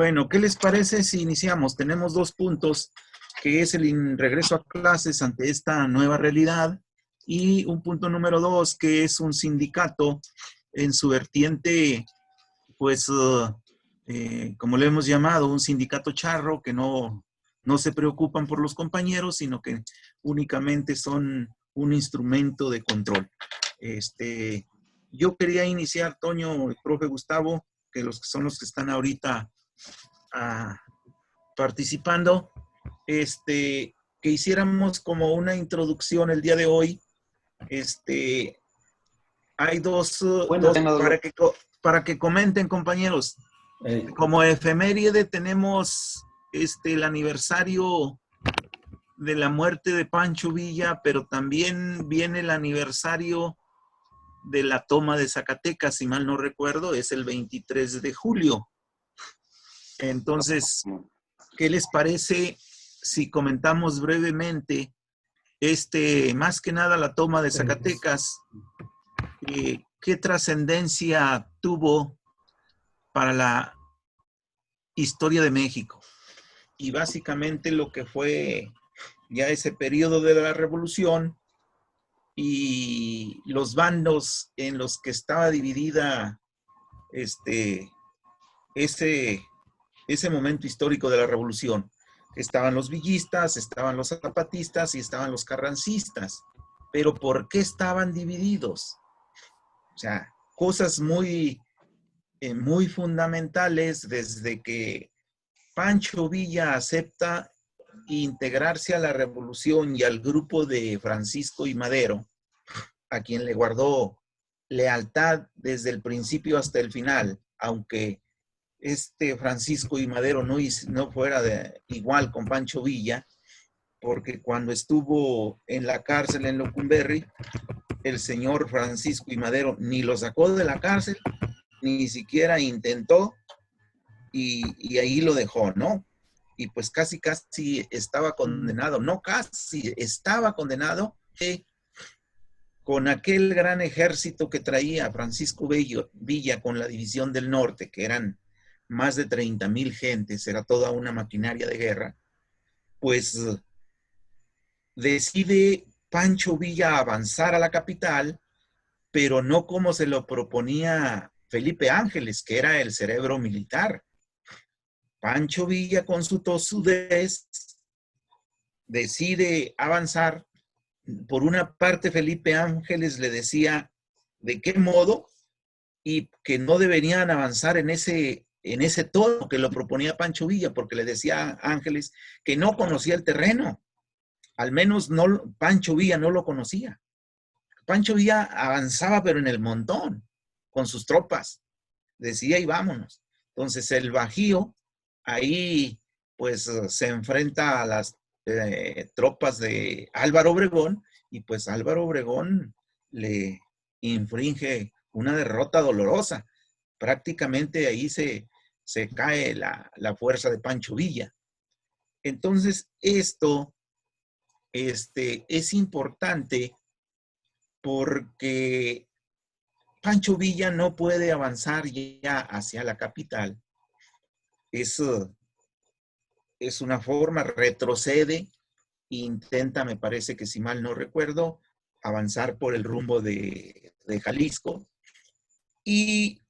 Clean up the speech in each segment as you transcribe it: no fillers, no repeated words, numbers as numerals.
Bueno, ¿qué les parece si iniciamos? Tenemos dos puntos, que es el regreso a clases ante esta nueva realidad, y un punto número dos, que es un sindicato en su vertiente, pues, como le hemos llamado, un sindicato charro, que no se preocupan por los compañeros, sino que únicamente son un instrumento de control. Yo quería iniciar, Toño, el profe Gustavo, que son los que están ahorita participando, que hiciéramos como una introducción el día de hoy. Hay dos Bueno, para que comenten, compañeros. Como efeméride tenemos el aniversario de la muerte de Pancho Villa, pero también viene el aniversario de la toma de Zacatecas, si mal no recuerdo, es el 23 de julio. Entonces, ¿qué les parece si comentamos brevemente más que nada la toma de Zacatecas? ¿Qué trascendencia tuvo para la historia de México? Y básicamente lo que fue ya ese periodo de la revolución y los bandos en los que estaba dividida ese momento histórico de la revolución. Estaban los villistas, estaban los zapatistas y estaban los carrancistas. Pero ¿por qué estaban divididos? O sea, cosas muy fundamentales desde que Pancho Villa acepta integrarse a la revolución y al grupo de Francisco y Madero, a quien le guardó lealtad desde el principio hasta el final, aunque Francisco y Madero no fuera igual con Pancho Villa, porque cuando estuvo en la cárcel en Lecumberri, el señor Francisco y Madero ni lo sacó de la cárcel, ni siquiera intentó, y ahí lo dejó, ¿no? Y pues casi estaba condenado, no casi, estaba condenado con aquel gran ejército que traía Francisco Villa con la División del Norte, que eran más de 30,000 gentes, era toda una maquinaria de guerra. Pues decide Pancho Villa avanzar a la capital, pero no como se lo proponía Felipe Ángeles, que era el cerebro militar. Pancho Villa, con su tosudez, decide avanzar. Por una parte, Felipe Ángeles le decía de qué modo y que no deberían avanzar en ese tono que lo proponía Pancho Villa, porque le decía a Ángeles que no conocía el terreno. Al menos Pancho Villa no lo conocía. Pancho Villa avanzaba, pero en el montón, con sus tropas. Decía, y vámonos. Entonces el Bajío, ahí pues se enfrenta a las tropas de Álvaro Obregón, y pues Álvaro Obregón le infringe una derrota dolorosa. Prácticamente ahí se cae la fuerza de Pancho Villa. Entonces esto es importante porque Pancho Villa no puede avanzar ya hacia la capital. Es una forma, retrocede, intenta, me parece que si mal no recuerdo, avanzar por el rumbo de Jalisco y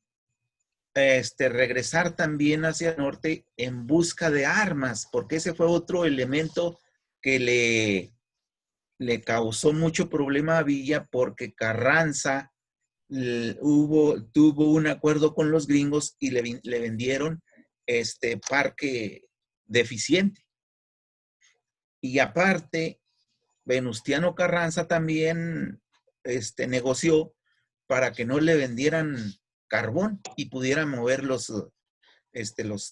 regresar también hacia el norte en busca de armas, porque ese fue otro elemento que le causó mucho problema a Villa, porque Carranza tuvo un acuerdo con los gringos y le vendieron parque deficiente. Y aparte, Venustiano Carranza también negoció para que no le vendieran carbón y pudieran mover los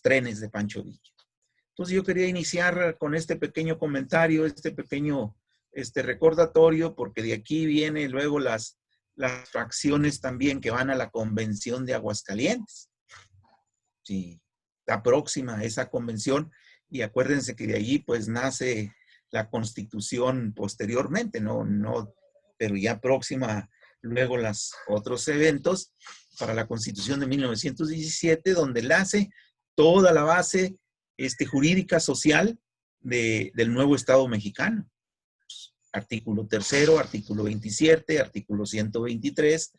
trenes de Pancho Villa. Entonces yo quería iniciar con este pequeño comentario, este pequeño recordatorio, porque de aquí vienen luego las fracciones también que van a la convención de Aguascalientes. Sí, está próxima esa convención, y acuérdense que de allí pues nace la Constitución posteriormente, pero ya próxima luego los otros eventos para la Constitución de 1917, donde nace toda la base jurídica social del nuevo Estado mexicano. Artículo 3º, artículo 27, artículo 123,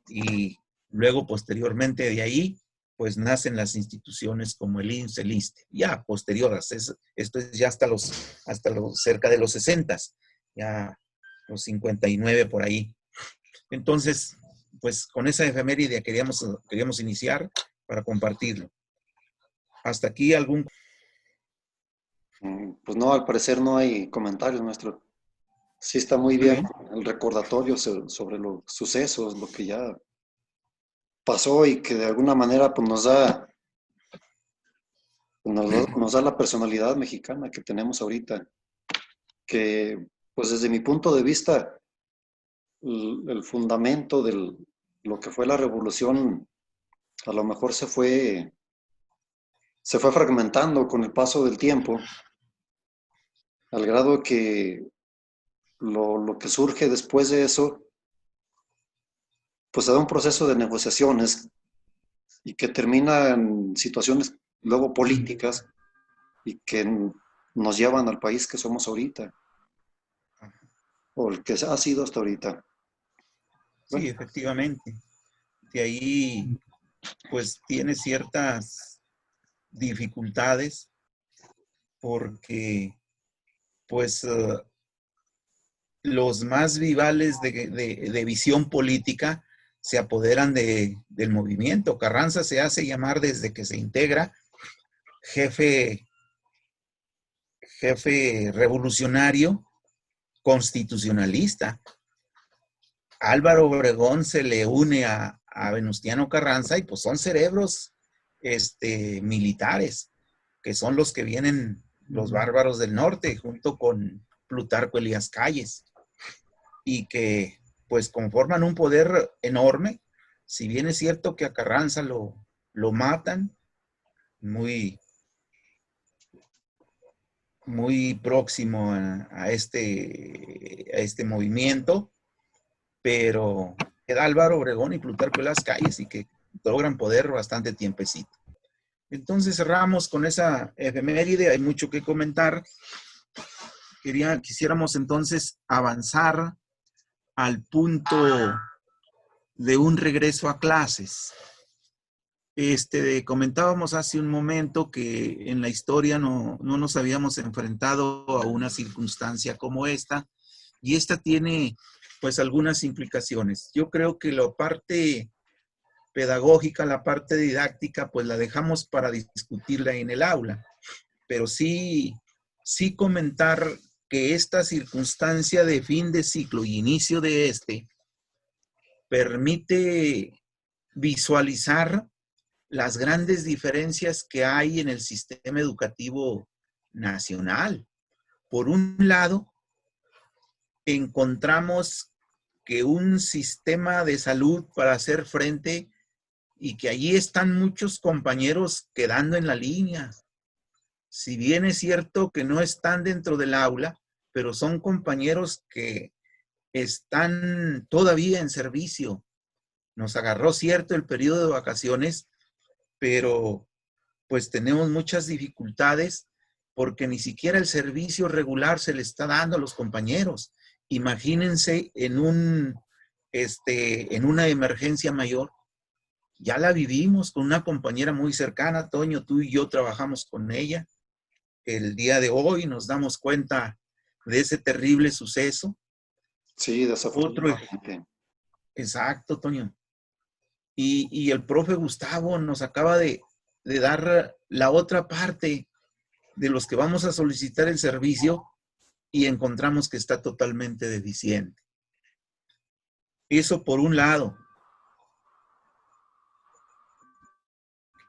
y luego posteriormente de ahí, pues nacen las instituciones como el IMSS, el ISSSTE, ya posteriores, esto es ya hasta los cerca de los 60, ya los 59 por ahí. Entonces, pues con esa efeméride queríamos iniciar para compartirlo. ¿Hasta aquí algún? Pues no, al parecer no hay comentarios, nuestro. Sí está muy Muy bien bien. el recordatorio sobre los sucesos, lo que ya pasó y que de alguna manera pues nos da la personalidad mexicana que tenemos ahorita, que pues desde mi punto de vista el fundamento de lo que fue la revolución a lo mejor se fue fragmentando con el paso del tiempo, al grado que lo que surge después de eso, pues se da un proceso de negociaciones y que termina en situaciones luego políticas y que nos llevan al país que somos ahorita, o el que ha sido hasta ahorita. Sí, Bueno, efectivamente. De ahí, pues tiene ciertas dificultades porque, pues, los más vivales de visión política se apoderan del movimiento. Carranza se hace llamar desde que se integra jefe revolucionario constitucionalista. Álvaro Obregón se le une a Venustiano Carranza y pues son cerebros militares, que son los que vienen los bárbaros del norte, junto con Plutarco Elías Calles, y que pues conforman un poder enorme. Si bien es cierto que a Carranza lo matan muy, muy próximo a este movimiento, pero queda Álvaro Obregón y Plutarco Las Calles y que logran poder bastante tiempecito. Entonces cerramos con esa efeméride, hay mucho que comentar. Quisiéramos entonces avanzar al punto de un regreso a clases. Comentábamos hace un momento que en la historia no nos habíamos enfrentado a una circunstancia como esta, y esta tiene pues algunas implicaciones. Yo creo que la parte pedagógica, la parte didáctica, pues la dejamos para discutirla en el aula, pero sí comentar que esta circunstancia de fin de ciclo y inicio de permite visualizar las grandes diferencias que hay en el sistema educativo nacional. Por un lado, encontramos que un sistema de salud para hacer frente, y que allí están muchos compañeros quedando en la línea. Si bien es cierto que no están dentro del aula, pero son compañeros que están todavía en servicio. Nos agarró cierto el periodo de vacaciones, pero pues tenemos muchas dificultades porque ni siquiera el servicio regular se le está dando a los compañeros. Imagínense en una emergencia mayor. Ya la vivimos con una compañera muy cercana, Toño, tú y yo trabajamos con ella. El día de hoy nos damos cuenta de ese terrible suceso. sí, Otro, desafortunadamente. exacto, Toño. Y el profe Gustavo nos acaba de dar la otra parte de los que vamos a solicitar el servicio y encontramos que está totalmente deficiente. Eso por un lado,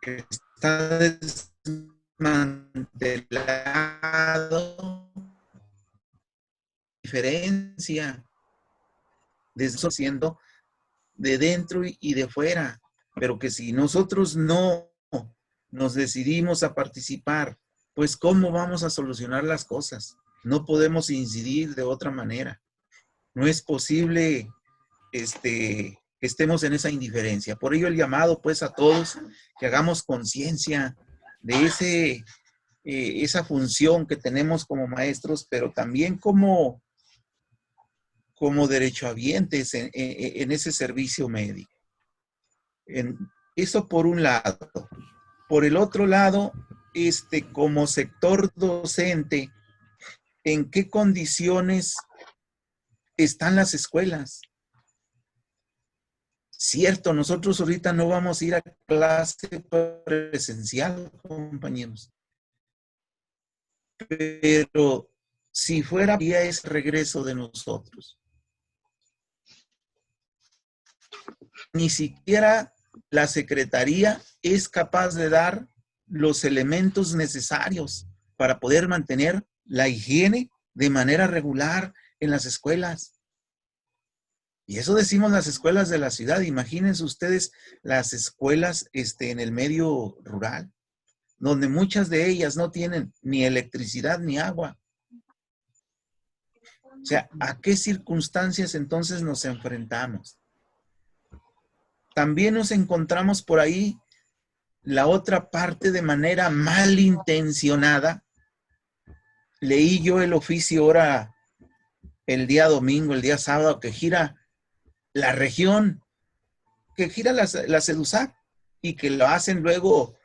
que está desmantelado, diferencia, siendo de dentro y de fuera, pero que si nosotros no nos decidimos a participar, pues ¿cómo vamos a solucionar las cosas? No podemos incidir de otra manera. No es posible que estemos en esa indiferencia. Por ello el llamado pues a todos que hagamos conciencia de esa función que tenemos como maestros, pero también como derechohabientes en ese servicio médico. Eso por un lado. Por el otro lado, como sector docente, ¿en qué condiciones están las escuelas? Cierto, nosotros ahorita no vamos a ir a clase presencial, compañeros. Pero si fuera ya ese regreso de nosotros, ni siquiera la Secretaría es capaz de dar los elementos necesarios para poder mantener la higiene de manera regular en las escuelas. Y eso decimos las escuelas de la ciudad. Imagínense ustedes las escuelas en el medio rural, donde muchas de ellas no tienen ni electricidad ni agua. O sea, ¿a qué circunstancias entonces nos enfrentamos? También nos encontramos por ahí la otra parte de manera malintencionada. Leí yo el oficio ahora el día domingo, el día sábado, que gira la región, que gira la CEDUSAC y que lo hacen luego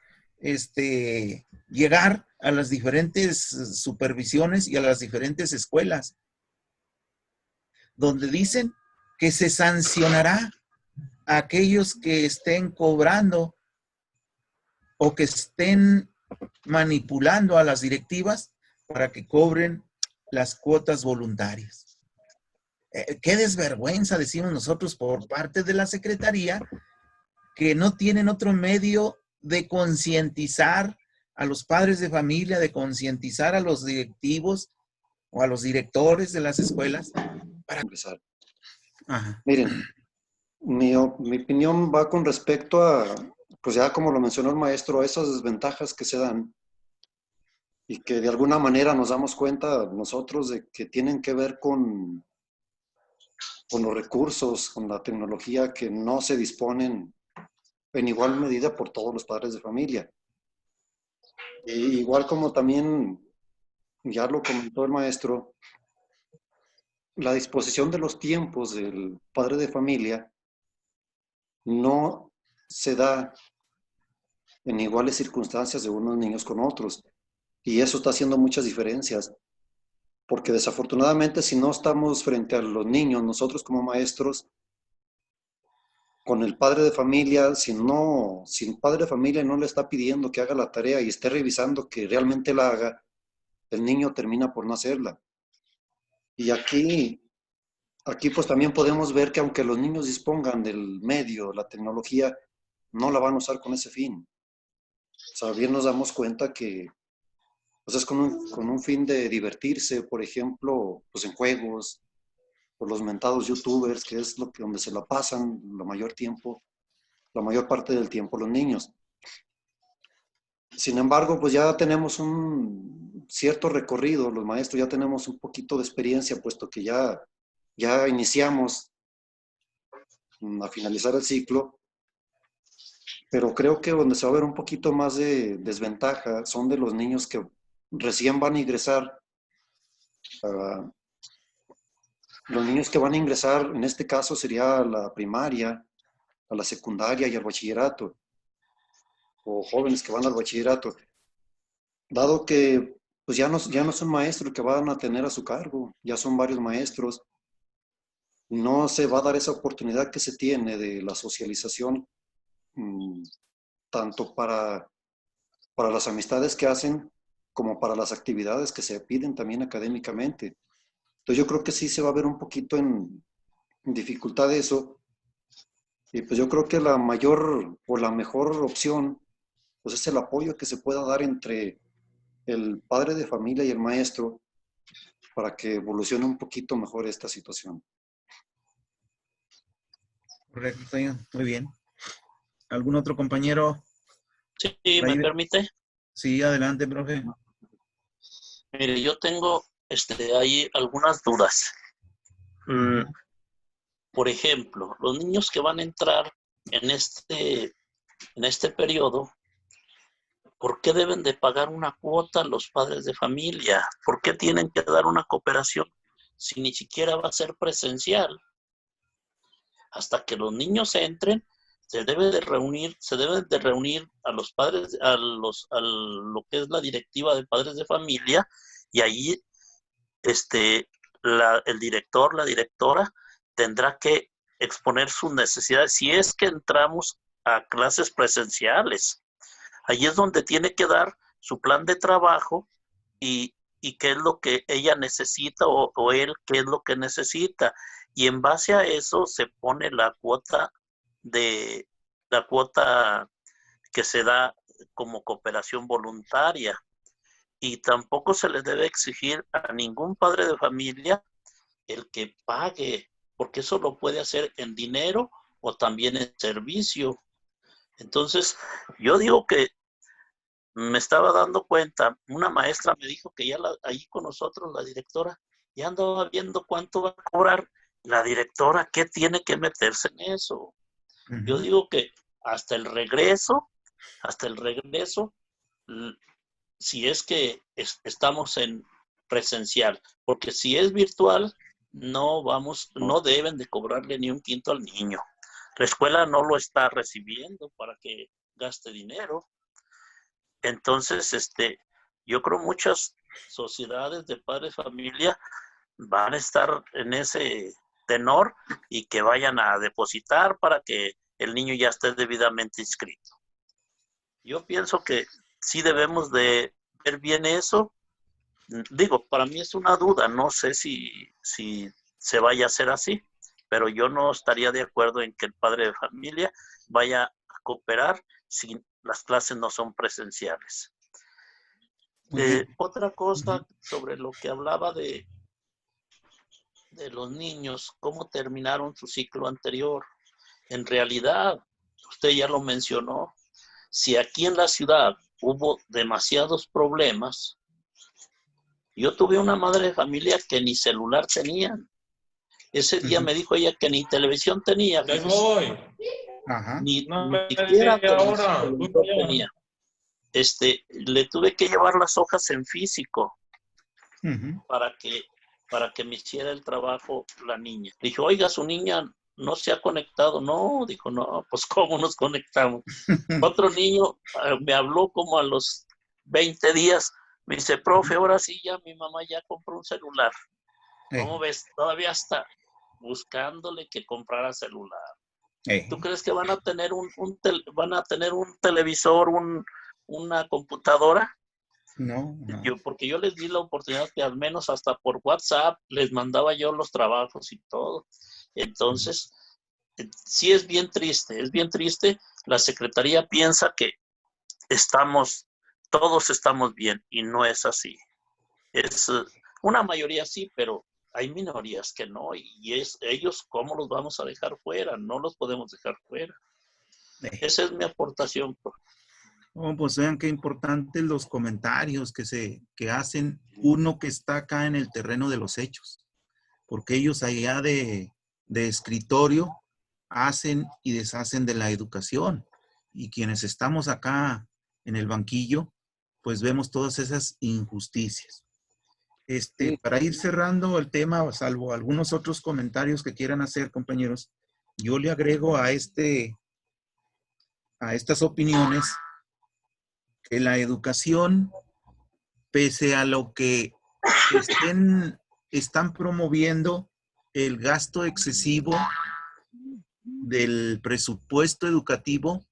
llegar a las diferentes supervisiones y a las diferentes escuelas, donde dicen que se sancionará a aquellos que estén cobrando o que estén manipulando a las directivas para que cobren las cuotas voluntarias. Qué desvergüenza, decimos nosotros, por parte de la Secretaría, que no tienen otro medio de concientizar a los padres de familia, de concientizar a los directivos o a los directores de las escuelas para empezar. Ajá. Miren, mi opinión va con respecto a, pues ya como lo mencionó el maestro, a esas desventajas que se dan y que de alguna manera nos damos cuenta nosotros de que tienen que ver con los recursos, con la tecnología que no se disponen en igual medida por todos los padres de familia. Y igual como también ya lo comentó el maestro, la disposición de los tiempos del padre de familia no se da en iguales circunstancias de unos niños con otros. Y eso está haciendo muchas diferencias. Porque desafortunadamente si no estamos frente a los niños, nosotros como maestros, con el padre de familia, si el padre de familia no le está pidiendo que haga la tarea y esté revisando que realmente la haga, el niño termina por no hacerla. Y aquí pues también podemos ver que aunque los niños dispongan del medio, la tecnología, no la van a usar con ese fin. O sea, bien nos damos cuenta que pues es con un fin de divertirse, por ejemplo, pues en juegos, por los mentados youtubers, que es donde se la pasan la mayor parte del tiempo los niños. Sin embargo, pues ya tenemos un cierto recorrido, los maestros ya tenemos un poquito de experiencia, puesto que ya iniciamos a finalizar el ciclo, pero creo que donde se va a ver un poquito más de desventaja son de los niños que recién van a ingresar, los niños que van a ingresar, en este caso sería a la primaria, a la secundaria y al bachillerato, o jóvenes que van al bachillerato, dado que pues ya no son maestros que van a tener a su cargo, ya son varios maestros, no se va a dar esa oportunidad que se tiene de la socialización, tanto para las amistades que hacen como para las actividades que se piden también académicamente. Entonces yo creo que sí se va a ver un poquito en dificultad eso, y pues yo creo que la mayor o la mejor opción pues es el apoyo que se pueda dar entre el padre de familia y el maestro para que evolucione un poquito mejor esta situación. Correcto, Toño. Muy bien. ¿Algún otro compañero? Sí, ¿me permite? Sí, adelante, profe. Mire, yo tengo ahí algunas dudas. Por ejemplo, los niños que van a entrar en este periodo, ¿por qué deben de pagar una cuota los padres de familia? ¿Por qué tienen que dar una cooperación si ni siquiera va a ser presencial? Hasta que los niños entren, se deben de reunir a los padres, a lo que es la directiva de padres de familia, y allí el director, la directora, tendrá que exponer sus necesidades si es que entramos a clases presenciales. Allí es donde tiene que dar su plan de trabajo y qué es lo que ella necesita o él qué es lo que necesita. Y en base a eso se pone la cuota que se da como cooperación voluntaria. Y tampoco se le debe exigir a ningún padre de familia el que pague, porque eso lo puede hacer en dinero o también en servicio. Entonces, yo digo que me estaba dando cuenta, una maestra me dijo que ya ahí con nosotros, la directora, ya andaba viendo cuánto va a cobrar la directora, qué tiene que meterse en eso. Yo digo que hasta el regreso, si es que estamos en presencial, porque si es virtual, no deben de cobrarle ni un quinto al niño. La escuela no lo está recibiendo para que gaste dinero. Entonces, yo creo muchas sociedades de padres de familia van a estar en ese tenor y que vayan a depositar para que el niño ya esté debidamente inscrito. Yo pienso que sí debemos de ver bien eso. Digo, para mí es una duda, no sé si se vaya a hacer así, pero yo no estaría de acuerdo en que el padre de familia vaya a cooperar si las clases no son presenciales. Otra cosa sobre lo que hablaba de los niños, cómo terminaron su ciclo anterior. En realidad, usted ya lo mencionó, si aquí en la ciudad hubo demasiados problemas, yo tuve una madre de familia que ni celular tenía. Ese día me dijo ella que ni televisión tenía. ¡Me voy! Ni No siquiera ahora. televisor tenía. Le tuve que llevar las hojas en físico para que me hiciera el trabajo la niña. Dije, oiga, su niña no se ha conectado. No, dijo, no, pues ¿cómo nos conectamos? Otro niño me habló como a los 20 días. Me dice, profe, ahora sí ya mi mamá ya compró un celular. ¿Cómo ves? Todavía está buscándole que comprara celular. ¿Tú crees que van a tener un televisor, una computadora? No. Porque yo les di la oportunidad que al menos hasta por WhatsApp les mandaba yo los trabajos y todo. Entonces, sí es bien triste. La Secretaría piensa que todos estamos bien y no es así. Es una mayoría sí, pero hay minorías que no, y ellos cómo los vamos a dejar fuera, no los podemos dejar fuera. Esa es mi aportación. Oh, pues vean qué importantes los comentarios que hacen uno que está acá en el terreno de los hechos, porque ellos allá de escritorio hacen y deshacen de la educación, y quienes estamos acá en el banquillo, pues vemos todas esas injusticias. Para ir cerrando el tema, salvo algunos otros comentarios que quieran hacer, compañeros, yo le agrego a estas opiniones que la educación, pese a lo que están promoviendo el gasto excesivo del presupuesto educativo,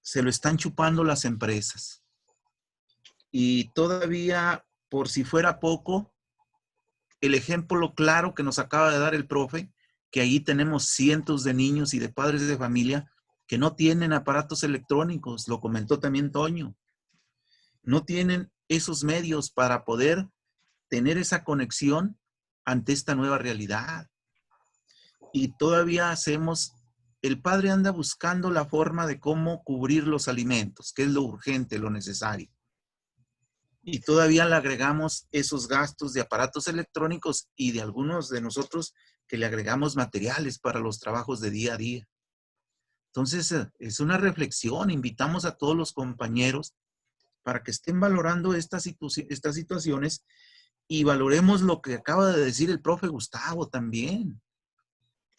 se lo están chupando las empresas. Y todavía, por si fuera poco, el ejemplo claro que nos acaba de dar el profe, que ahí tenemos cientos de niños y de padres de familia que no tienen aparatos electrónicos, lo comentó también Toño. No tienen esos medios para poder tener esa conexión ante esta nueva realidad. Y todavía el padre anda buscando la forma de cómo cubrir los alimentos, que es lo urgente, lo necesario. Y todavía le agregamos esos gastos de aparatos electrónicos y de algunos de nosotros que le agregamos materiales para los trabajos de día a día. Entonces, es una reflexión. Invitamos a todos los compañeros para que estén valorando estas situaciones y valoremos lo que acaba de decir el profe Gustavo también.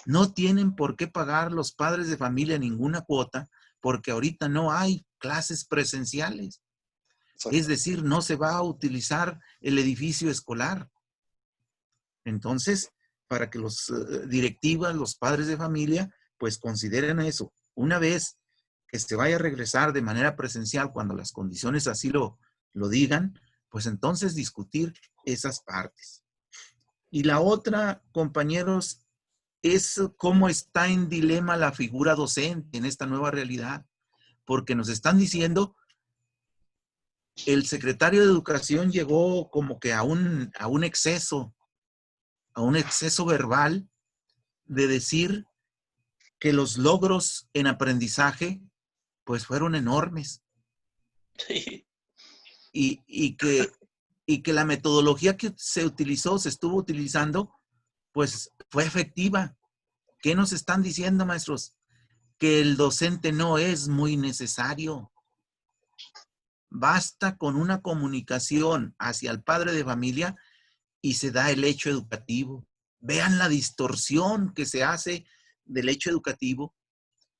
No tienen por qué pagar los padres de familia ninguna cuota porque ahorita no hay clases presenciales. Es decir, no se va a utilizar el edificio escolar. Entonces, para que los directivas, los padres de familia, pues consideren eso. Una vez que se vaya a regresar de manera presencial, cuando las condiciones así lo digan, pues entonces discutir esas partes. Y la otra, compañeros, es cómo está en dilema la figura docente en esta nueva realidad. Porque nos están diciendo, el secretario de Educación llegó como que a un exceso verbal de decir que los logros en aprendizaje pues fueron enormes. Sí. Y que la metodología que se estuvo utilizando, pues fue efectiva. ¿Qué nos están diciendo, maestros? Que el docente no es muy necesario. Basta con una comunicación hacia el padre de familia y se da el hecho educativo. Vean la distorsión que se hace del hecho educativo,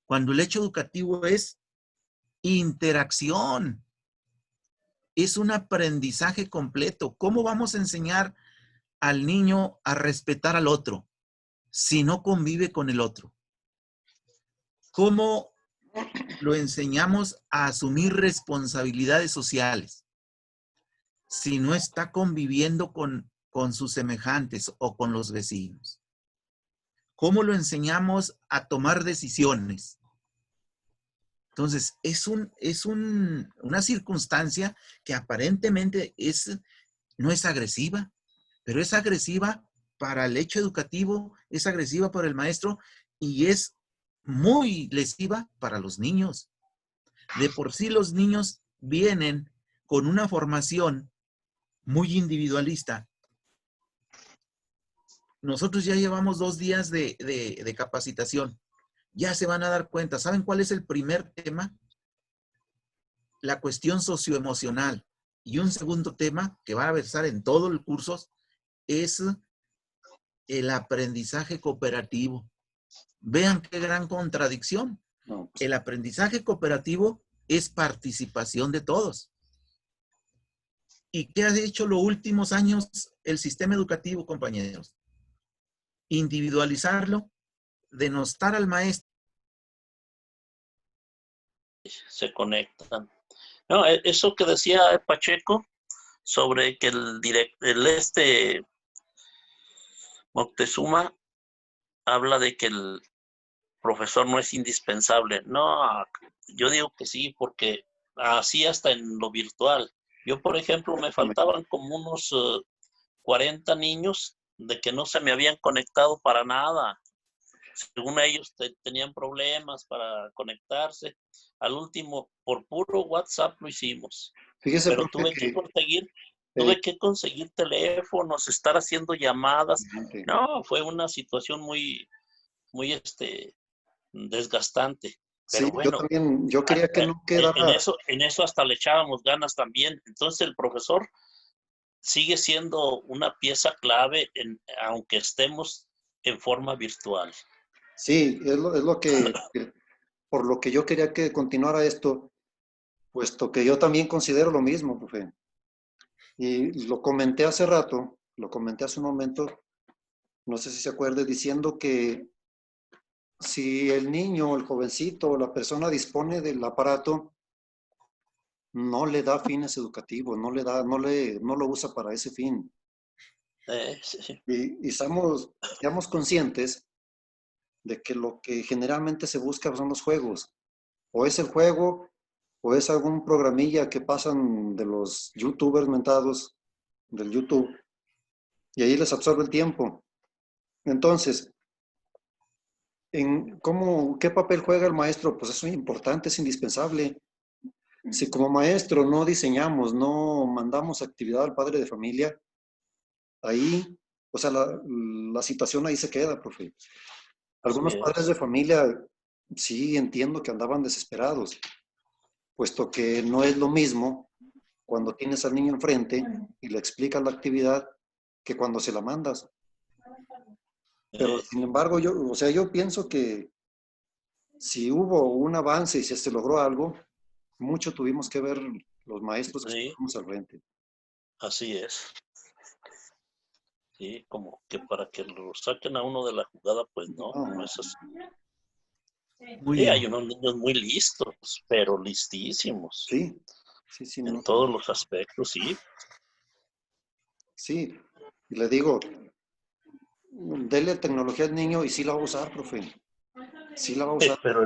cuando el hecho educativo es interacción, es un aprendizaje completo. ¿Cómo vamos a enseñar al niño a respetar al otro si no convive con el otro? ¿Cómo lo enseñamos a asumir responsabilidades sociales si no está conviviendo con sus semejantes o con los vecinos? ¿Cómo lo enseñamos a tomar decisiones? Entonces, es una circunstancia que aparentemente no es agresiva, pero es agresiva para el hecho educativo, es agresiva para el maestro y es muy lesiva para los niños. De por sí los niños vienen con una formación muy individualista. Nosotros ya llevamos 2 días de capacitación. Ya se van a dar cuenta. ¿Saben cuál es el primer tema? La cuestión socioemocional. Y un segundo tema que va a versar en todo el curso es el aprendizaje cooperativo. Vean qué gran contradicción. El aprendizaje cooperativo es participación de todos. ¿Y qué ha hecho los últimos años el sistema educativo, compañeros? Individualizarlo, denostar al maestro. Se conectan. No, eso que decía Pacheco sobre que el Moctezuma habla de que el profesor no es indispensable. No, yo digo que sí, porque así hasta en lo virtual. Yo, por ejemplo, me faltaban como unos 40 niños de que no se me habían conectado para nada. Según ellos tenían problemas para conectarse. Al último, por puro WhatsApp lo hicimos. Fíjese, pero tuve que conseguir teléfonos, estar haciendo llamadas. No, fue una situación muy, muy desgastante. Pero sí, bueno, yo quería que no quedara. En eso hasta le echábamos ganas también. Entonces el profesor sigue siendo una pieza clave, aunque estemos en forma virtual. Sí, es lo que, por lo que yo quería que continuara esto, puesto que yo también considero lo mismo, profe. Y lo comenté hace rato, lo comenté hace un momento, no sé si se acuerde, diciendo que si el niño, el jovencito o la persona dispone del aparato, no le da fines educativos, no lo usa para ese fin. Sí. Y seamos conscientes de que lo que generalmente se busca son los juegos. O es el juego, o es algún programilla que pasan de los youtubers mentados del YouTube, y ahí les absorbe el tiempo. Entonces, ¿qué papel juega el maestro? Pues eso es importante, es indispensable. Si como maestro no diseñamos, no mandamos actividad al padre de familia, ahí, o sea, la situación ahí se queda, profe. Algunos padres de familia, sí entiendo que andaban desesperados, puesto que no es lo mismo cuando tienes al niño enfrente y le explicas la actividad que cuando se la mandas. Pero sin embargo, yo pienso que si hubo un avance y si se logró algo, mucho tuvimos que ver los maestros que Sí, estuvimos al frente. así es. Sí, como que para que lo saquen a uno de la jugada, pues no, No, no es así. Muy Sí, hay bien. unos niños muy listos, pero listísimos sí, sí, en no, todos los aspectos, sí. sí. Y le digo, dele tecnología al niño y sí la va a usar, profe. Sí la va a usar Pero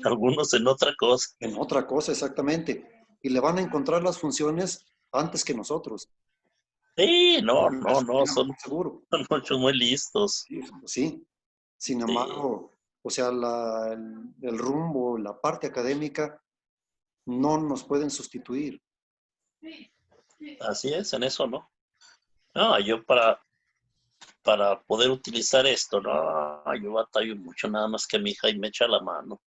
algunos en otra cosa. en otra cosa, exactamente. Y le van a encontrar las funciones antes que nosotros. Sí, no, no, Eso no, tengan por seguro. son muchos muy listos. Sí, sí. Sin Sí, embargo, o sea, el rumbo, la parte académica, no nos pueden sustituir. así es, en eso no. No, yo para poder utilizar esto, no, yo batallo mucho, nada más que mi hija y me echa la mano.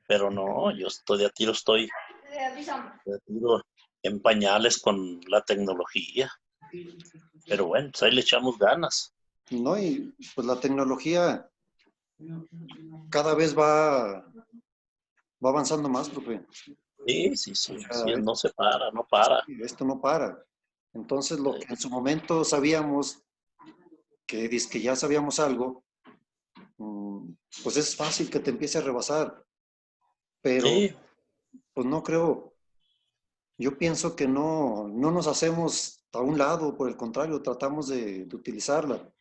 Pero no, yo estoy estoy de a tiro en pañales con la tecnología. Pero bueno, pues ahí le echamos ganas. ¿No? Y pues la tecnología cada vez va avanzando más, profe. Sí, sí, O sí, sí, sea, no se para, no para. esto no para. Entonces, lo que en su momento sabíamos, que que ya sabíamos algo, pues es fácil que te empiece a rebasar, pero Sí, pues no creo, yo pienso que no nos hacemos a un lado, por el contrario, tratamos de utilizarla.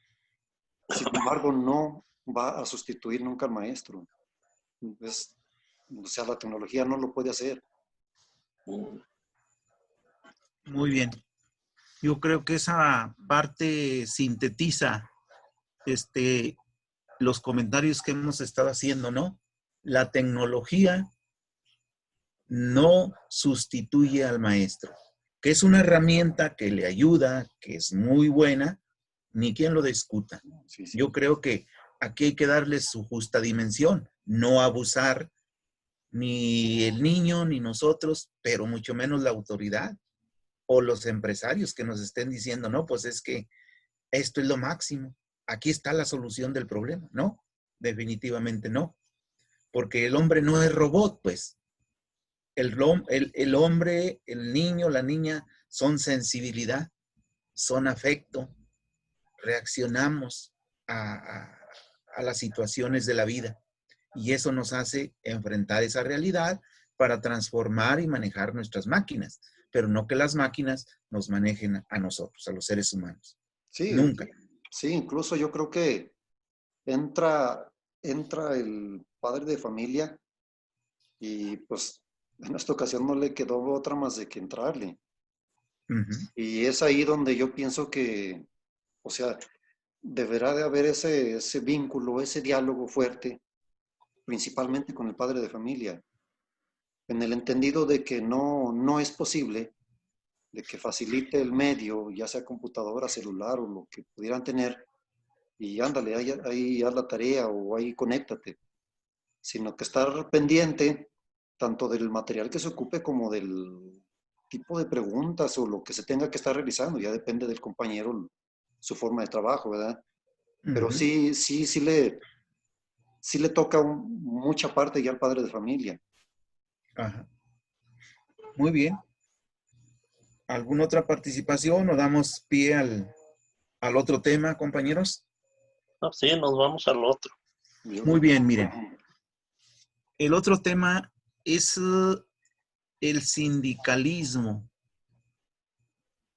Sin embargo, no va a sustituir nunca al maestro. Es, o sea, la tecnología no lo puede hacer. Muy bien. Yo creo que esa parte sintetiza este, los comentarios que hemos estado haciendo, ¿no? La tecnología no sustituye al maestro, que es una herramienta que le ayuda, que es muy buena, ni quien lo discuta. Sí, sí. Yo creo que aquí hay que darle su justa dimensión, no abusar ni el niño ni nosotros, pero mucho menos la autoridad o los empresarios que nos estén diciendo, no, pues es que esto es lo máximo, aquí está la solución del problema. No, definitivamente no, porque el hombre no es robot, pues. El hombre, el niño, la niña son sensibilidad, son afecto, reaccionamos a, a, a las situaciones de la vida y eso nos hace enfrentar esa realidad para transformar y manejar nuestras máquinas, pero no que las máquinas nos manejen a nosotros, a los seres humanos. Sí, Nunca. sí, incluso yo creo que entra el padre de familia y pues en esta ocasión no le quedó otra más de que entrarle. Uh-huh. Y es ahí donde yo pienso que, o sea, deberá de haber ese vínculo, ese diálogo fuerte, principalmente con el padre de familia, en el entendido de que no es posible de que facilite el medio, ya sea computadora, celular o lo que pudieran tener, y ándale, ahí haz la tarea o ahí conéctate, sino que estar pendiente tanto del material que se ocupe como del tipo de preguntas o lo que se tenga que estar realizando, ya depende del compañero su forma de trabajo, ¿verdad? Pero Uh-huh. sí le toca mucha parte ya al padre de familia. Ajá. Muy bien. ¿Alguna otra participación o damos pie al otro tema, compañeros? no, sí, nos vamos al otro. Yo Muy creo que bien, miren. El otro tema es el sindicalismo.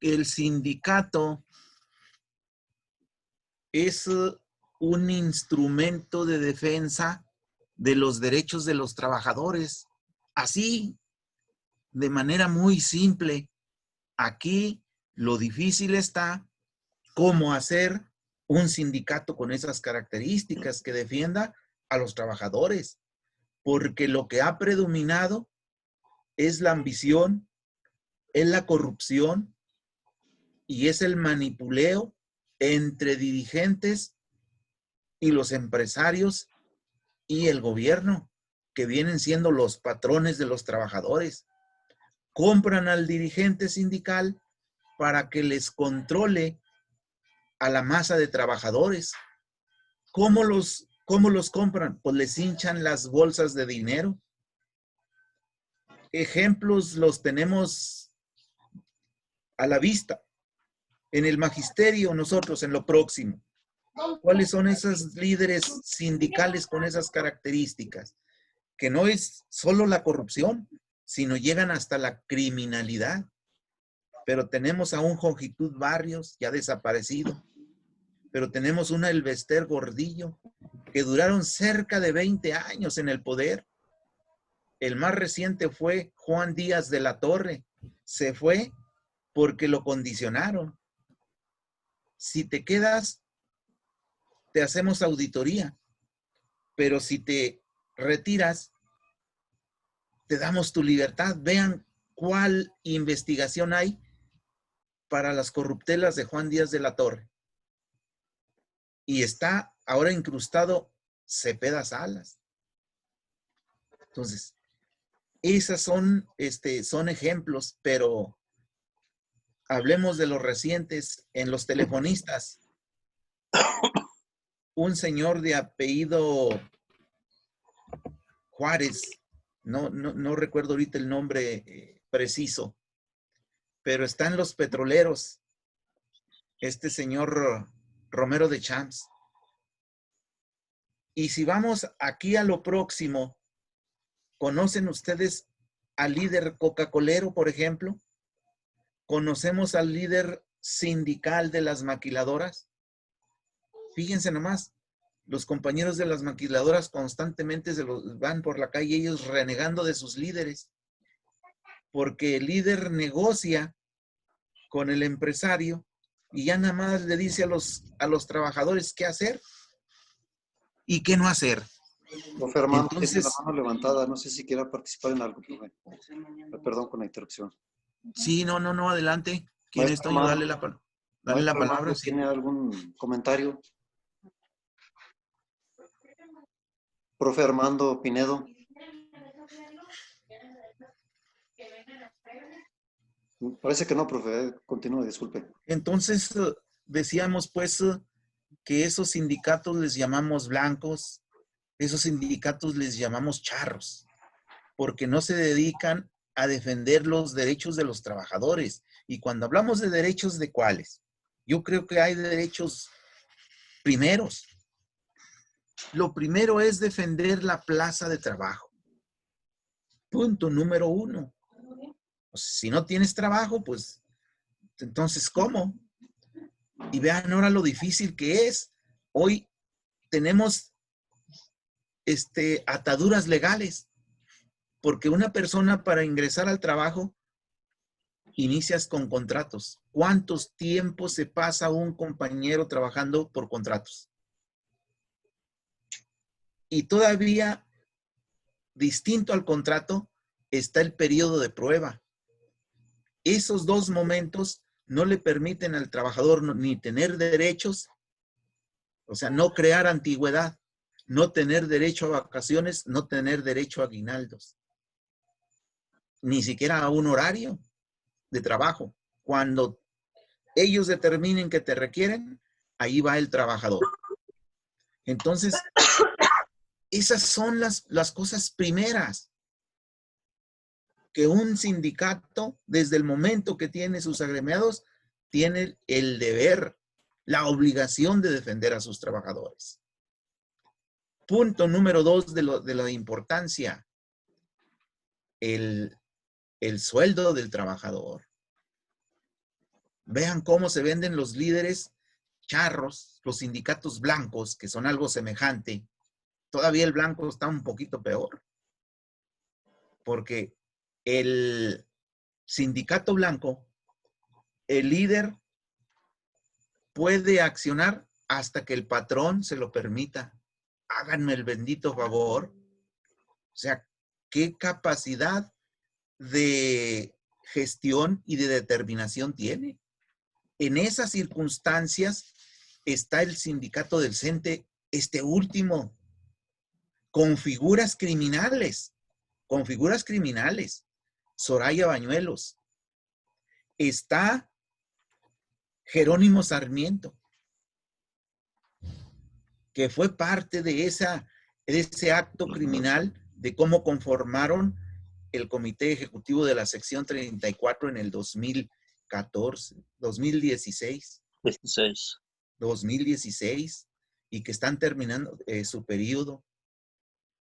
El sindicato es un instrumento de defensa de los derechos de los trabajadores. Así, de manera muy simple. Aquí lo difícil está cómo hacer un sindicato con esas características que defienda a los trabajadores, porque lo que ha predominado es la ambición, es la corrupción y es el manipuleo entre dirigentes y los empresarios y el gobierno, que vienen siendo los patrones de los trabajadores. compran al dirigente sindical para que les controle a la masa de trabajadores. ¿Cómo los compran? Pues les hinchan las bolsas de dinero. Ejemplos los tenemos a la vista. En el magisterio, nosotros, en lo próximo. ¿Cuáles son esos líderes sindicales con esas características? Que no es solo la corrupción, sino llegan hasta la criminalidad. Pero tenemos a un Jongitud Barrios, ya desaparecido. Pero tenemos una Elvester Gordillo, que duraron cerca de 20 años en el poder. El más reciente fue Juan Díaz de la Torre. Se fue porque lo condicionaron. Si te quedas, te hacemos auditoría. Pero si te retiras, te damos tu libertad. Vean cuál investigación hay para las corruptelas de Juan Díaz de la Torre. Y está ahora incrustado Cepeda Salas. Entonces, esas son ejemplos, pero hablemos de los recientes. En los telefonistas, un señor de apellido Juárez, no recuerdo ahorita el nombre preciso, pero está en los petroleros, este señor Romero de Champs. Y si vamos aquí a lo próximo, ¿conocen ustedes al líder coca-colero, por ejemplo? ¿Conocemos al líder sindical de las maquiladoras? Fíjense nomás, los compañeros de las maquiladoras constantemente van por la calle ellos renegando de sus líderes, porque el líder negocia con el empresario y ya nada más le dice a los trabajadores qué hacer y qué no hacer. Profe Armando, Entonces, tiene la mano levantada, no sé si quiera participar en algo, profe. Perdón con la interrupción. sí, no, adelante. ¿Quién es Toño? Dale la palabra. Sí. ¿Tiene algún comentario? Profe Armando Pinedo. Parece que no, profe. Continúe, disculpe. Entonces, decíamos pues que esos sindicatos les llamamos blancos, esos sindicatos les llamamos charros, porque no se dedican a defender los derechos de los trabajadores. Y cuando hablamos de derechos, ¿de cuáles? Yo creo que hay derechos primeros. Lo primero es defender la plaza de trabajo. Punto número 1. Pues, si no tienes trabajo, pues, entonces, ¿cómo? Y vean ahora lo difícil que es. Hoy tenemos ataduras legales, porque una persona para ingresar al trabajo, inicias con contratos. ¿Cuántos tiempos se pasa un compañero trabajando por contratos? Y todavía, distinto al contrato, está el periodo de prueba. Esos dos momentos no le permiten al trabajador ni tener derechos, o sea, no crear antigüedad, no tener derecho a vacaciones, no tener derecho a aguinaldos, ni siquiera a un horario de trabajo. Cuando ellos determinen que te requieren, ahí va el trabajador. Entonces, esas son las cosas primeras que un sindicato, desde el momento que tiene sus agremiados, tiene el deber, la obligación de defender a sus trabajadores. Punto número 2 de la importancia, el sueldo del trabajador. Vean cómo se venden los líderes charros, los sindicatos blancos, que son algo semejante. Todavía el blanco está un poquito peor, porque el sindicato blanco, el líder puede accionar hasta que el patrón se lo permita. Háganme el bendito favor. O sea, ¿qué capacidad de gestión y de determinación tiene? En esas circunstancias está el sindicato del CENTE, último, con figuras criminales, Soraya Bañuelos, está Jerónimo Sarmiento, que fue parte de ese acto criminal de cómo conformaron el Comité Ejecutivo de la Sección 34 en el 2014, 2016. 2016, y que están terminando su periodo.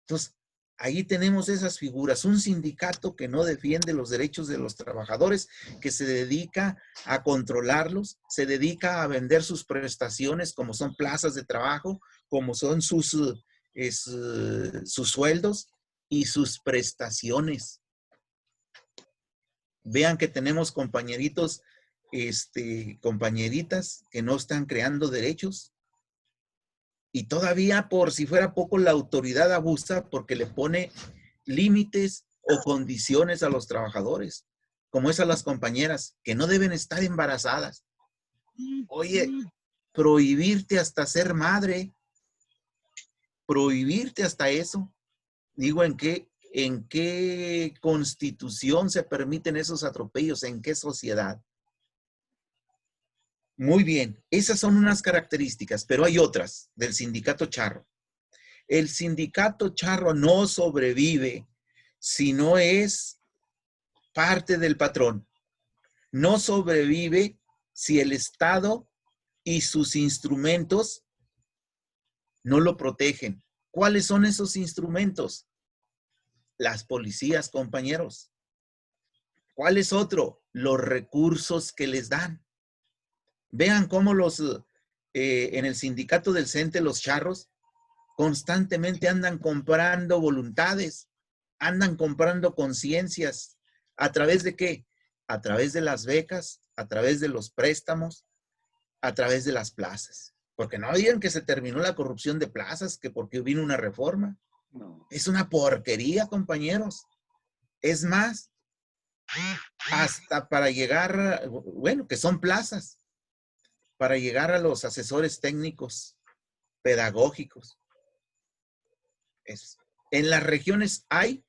Entonces, ahí tenemos esas figuras, un sindicato que no defiende los derechos de los trabajadores, que se dedica a controlarlos, se dedica a vender sus prestaciones como son plazas de trabajo, como son sus sueldos y sus prestaciones. Vean que tenemos compañeritos, compañeritas que no están creando derechos. Y todavía, por si fuera poco, la autoridad abusa porque le pone límites o condiciones a los trabajadores, como es a las compañeras, que no deben estar embarazadas. Oye, prohibirte hasta ser madre, prohibirte hasta eso. Digo, ¿en qué constitución se permiten esos atropellos? ¿En qué sociedad? Muy bien, esas son unas características, pero hay otras del sindicato charro. El sindicato charro no sobrevive si no es parte del patrón. No sobrevive si el Estado y sus instrumentos no lo protegen. ¿Cuáles son esos instrumentos? Las policías, compañeros. ¿Cuál es otro? Los recursos que les dan. Vean cómo en el sindicato del CENTE, los charros, constantemente andan comprando voluntades, andan comprando conciencias. ¿A través de qué? A través de las becas, a través de los préstamos, a través de las plazas. Porque no digan que se terminó la corrupción de plazas, que porque vino una reforma. No. Es una porquería, compañeros. Es más, hasta para llegar, bueno, que son plazas, para llegar a los asesores técnicos, pedagógicos. En las regiones hay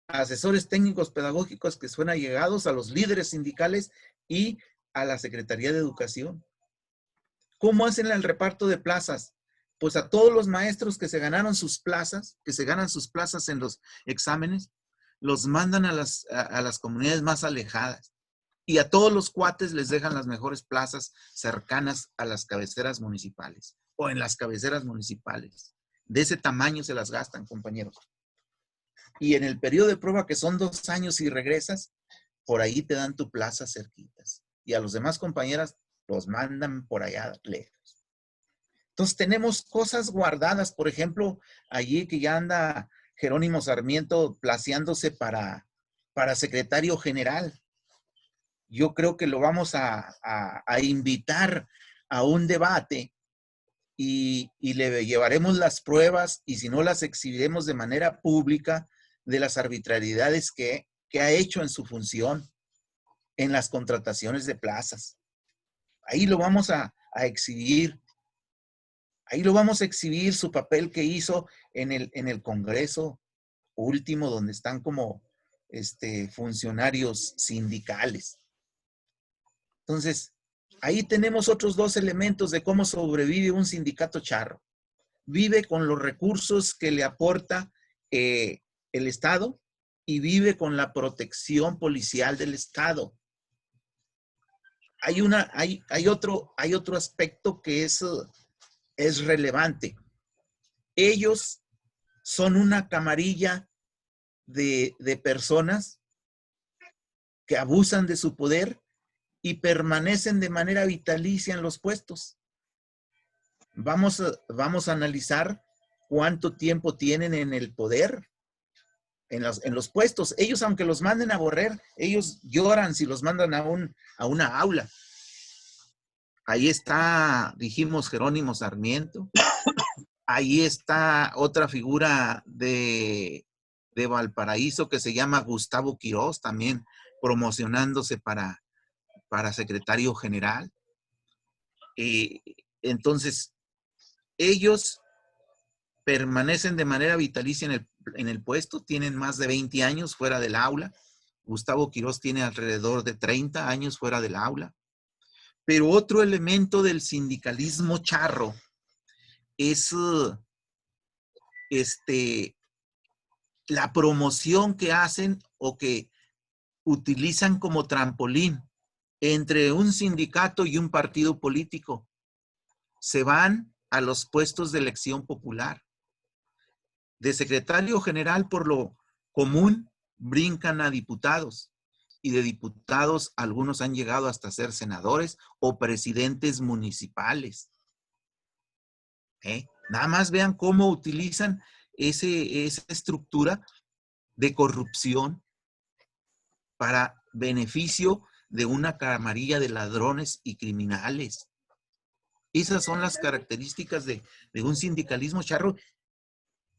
asesores técnicos pedagógicos que son allegados a los líderes sindicales y a la Secretaría de Educación. ¿Cómo hacen el reparto de plazas? Pues a todos los maestros que se ganaron sus plazas, que se ganan sus plazas en los exámenes, los mandan a las comunidades más alejadas. Y a todos los cuates les dejan las mejores plazas cercanas a las cabeceras municipales o en las cabeceras municipales. De ese tamaño se las gastan, compañeros. Y en el periodo de prueba, que son 2 años y regresas, por ahí te dan tu plaza cerquitas. Y a los demás compañeras los mandan por allá lejos. Entonces tenemos cosas guardadas. Por ejemplo, allí que ya anda Jerónimo Sarmiento placeándose para secretario general. Yo creo que lo vamos a invitar a un debate y le llevaremos las pruebas, y si no, las exhibiremos de manera pública de las arbitrariedades que ha hecho en su función en las contrataciones de plazas. Ahí lo vamos a exhibir. Ahí lo vamos a exhibir, su papel que hizo en el Congreso último, donde están como funcionarios sindicales. Entonces, ahí tenemos otros 2 elementos de cómo sobrevive un sindicato charro. Vive con los recursos que le aporta el Estado y vive con la protección policial del Estado. Hay otro aspecto que es relevante. Ellos son una camarilla de personas que abusan de su poder y permanecen de manera vitalicia en los puestos. Vamos a analizar cuánto tiempo tienen en el poder, en los puestos. Ellos, aunque los manden a correr, ellos lloran si los mandan a una aula. Ahí está, dijimos, Jerónimo Sarmiento. Ahí está otra figura de Valparaíso que se llama Gustavo Quirós, también promocionándose para secretario general. Entonces, ellos permanecen de manera vitalicia en el puesto, tienen más de 20 años fuera del aula, Gustavo Quirós tiene alrededor de 30 años fuera del aula. Pero otro elemento del sindicalismo charro es la promoción que hacen o que utilizan como trampolín entre un sindicato y un partido político. Se van a los puestos de elección popular. De secretario general, por lo común, brincan a diputados. Y de diputados, algunos han llegado hasta ser senadores o presidentes municipales. Nada más vean cómo utilizan esa estructura de corrupción para beneficio de una camarilla de ladrones y criminales. Esas son las características de un sindicalismo charro.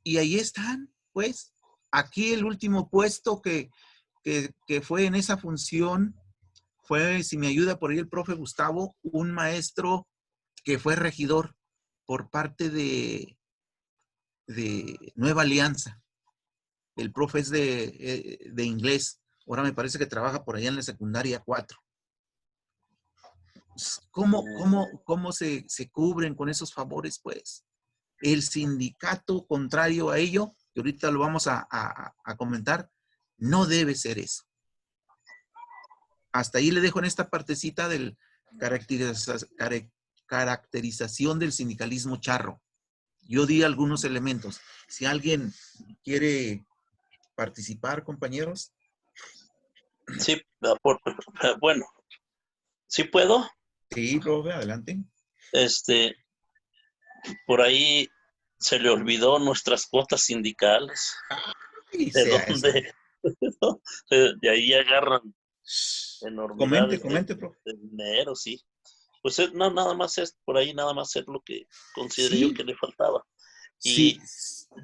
Y ahí están, pues. Aquí el último puesto que fue en esa función fue, si me ayuda por ahí el profe Gustavo, un maestro que fue regidor por parte de Nueva Alianza. El profe es de inglés. Ahora me parece que trabaja por allá en la secundaria 4. ¿Cómo se cubren con esos favores, pues? El sindicato, contrario a ello, que ahorita lo vamos a comentar, no debe ser eso. Hasta ahí le dejo en esta partecita del caracterización del sindicalismo charro. Yo di algunos elementos. Si alguien quiere participar, compañeros. Sí, bueno, ¿sí puedo? Sí, profe, adelante. Por ahí se le olvidó nuestras cuotas sindicales. ¿De dónde? De ahí agarran enormidades Comente, profe. de dinero, sí. Pues nada más es, por ahí nada más es lo que consideré Sí. yo que le faltaba. Sí. Y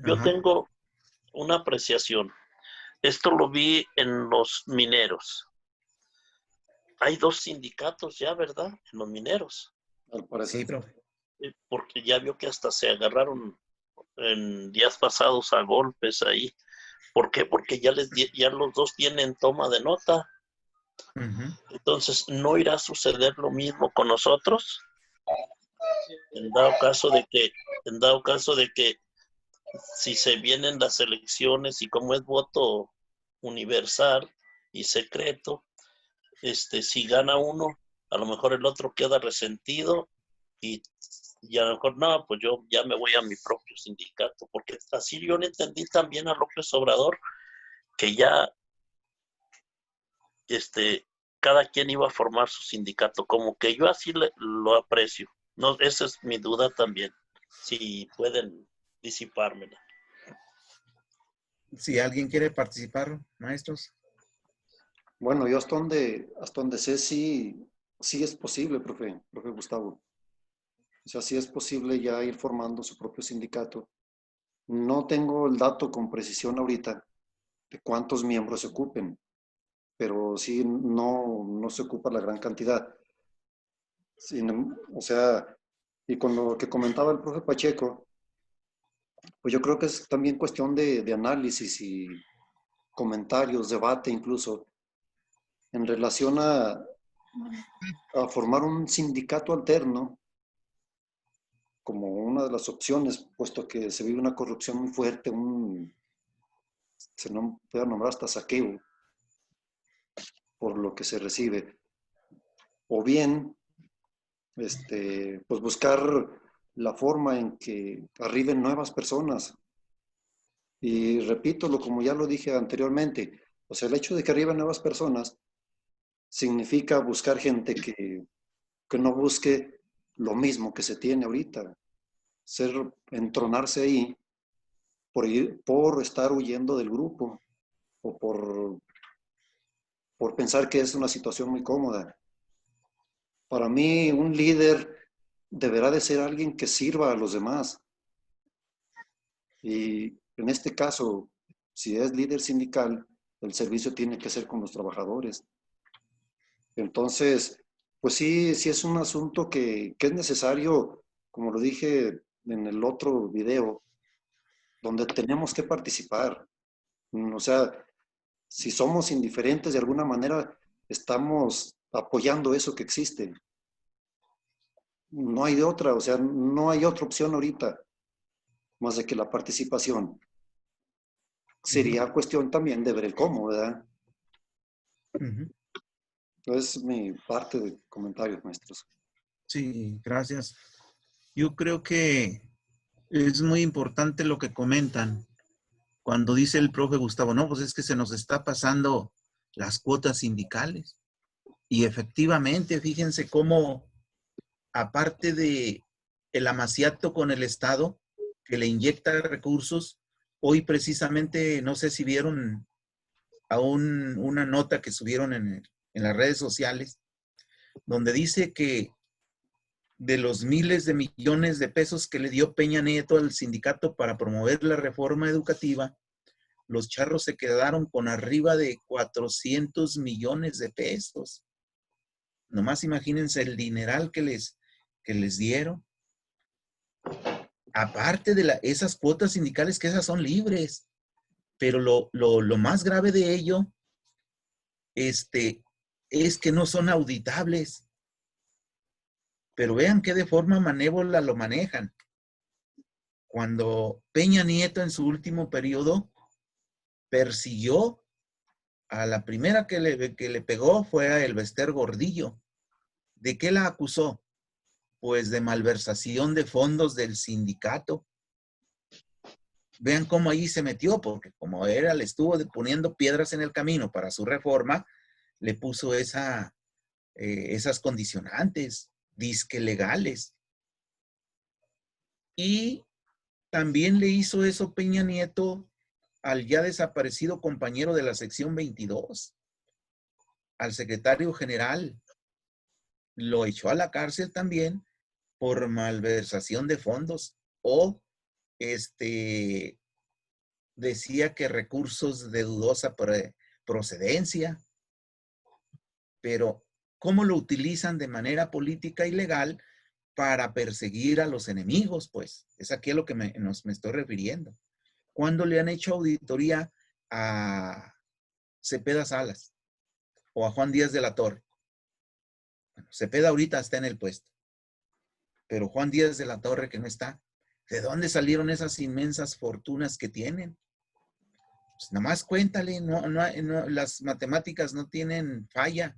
yo tengo una apreciación. Esto lo vi en los mineros. Hay 2 sindicatos ya, ¿verdad? En los mineros. Al parecer. Sí, profe. Porque ya vio que hasta se agarraron en días pasados a golpes ahí. ¿Por qué? Porque ya los 2 tienen toma de nota. Entonces, ¿no irá a suceder lo mismo con nosotros? En dado caso de que si se vienen las elecciones y como es voto universal y secreto, si gana uno, a lo mejor el otro queda resentido y a lo mejor no, pues yo ya me voy a mi propio sindicato, porque así yo le entendí también a López Obrador que ya cada quien iba a formar su sindicato, como que yo así lo aprecio. No, esa es mi duda también, si pueden disipármela. Si alguien quiere participar, maestros. Bueno, yo hasta donde sé, sí es posible, profe Gustavo. O sea, sí es posible ya ir formando su propio sindicato. No tengo el dato con precisión ahorita de cuántos miembros se ocupen, pero sí no se ocupa la gran cantidad. O sea, y con lo que comentaba el profe Pacheco, pues yo creo que es también cuestión de análisis y comentarios, debate incluso, en relación a formar un sindicato alterno como una de las opciones, puesto que se vive una corrupción muy fuerte, se no puede nombrar hasta saqueo por lo que se recibe. O bien, pues buscar la forma en que arriben nuevas personas. Y repito, como ya lo dije anteriormente, o sea, el hecho de que arriben nuevas personas significa buscar gente que no busque lo mismo que se tiene ahorita, entronarse ahí por estar huyendo del grupo o por pensar que es una situación muy cómoda. Para mí, un líder deberá de ser alguien que sirva a los demás. Y en este caso, si es líder sindical, el servicio tiene que ser con los trabajadores. Entonces, pues sí es un asunto que es necesario, como lo dije en el otro video, donde tenemos que participar. O sea, si somos indiferentes de alguna manera, estamos apoyando eso que existe. No hay de otra, o sea, no hay otra opción ahorita, más de que la participación. Sería cuestión también de ver el cómo, ¿verdad? Es mi parte de comentarios, maestros. Sí, gracias. Yo creo que es muy importante lo que comentan cuando dice el profe Gustavo, no, pues es que se nos está pasando las cuotas sindicales. Y efectivamente, fíjense cómo, aparte de el amaciato con el Estado, que le inyecta recursos, hoy precisamente, no sé si vieron una nota que subieron en las redes sociales, donde dice que de los miles de millones de pesos que le dio Peña Nieto al sindicato para promover la reforma educativa, los charros se quedaron con arriba de 400 millones de pesos. Nomás imagínense el dineral que les dieron. Aparte de esas cuotas sindicales, que esas son libres. Pero lo más grave de ello es que no son auditables. Pero vean que de forma malévola lo manejan. Cuando Peña Nieto en su último periodo persiguió a la primera que le pegó fue a Elbester Gordillo. ¿De qué la acusó? Pues de malversación de fondos del sindicato. Vean cómo ahí se metió, porque como le estuvo poniendo piedras en el camino para su reforma, le puso esas condicionantes, disque legales. Y también le hizo eso Peña Nieto al ya desaparecido compañero de la sección 22, al secretario general. Lo echó a la cárcel también por malversación de fondos o decía que recursos de dudosa procedencia. Pero ¿cómo lo utilizan de manera política y legal para perseguir a los enemigos? Pues es aquí a lo que me estoy refiriendo. ¿Cuándo le han hecho auditoría a Cepeda Salas o a Juan Díaz de la Torre? Bueno, Cepeda ahorita está en el puesto, pero Juan Díaz de la Torre que no está. ¿De dónde salieron esas inmensas fortunas que tienen? Pues nada más cuéntale, no, las matemáticas no tienen falla.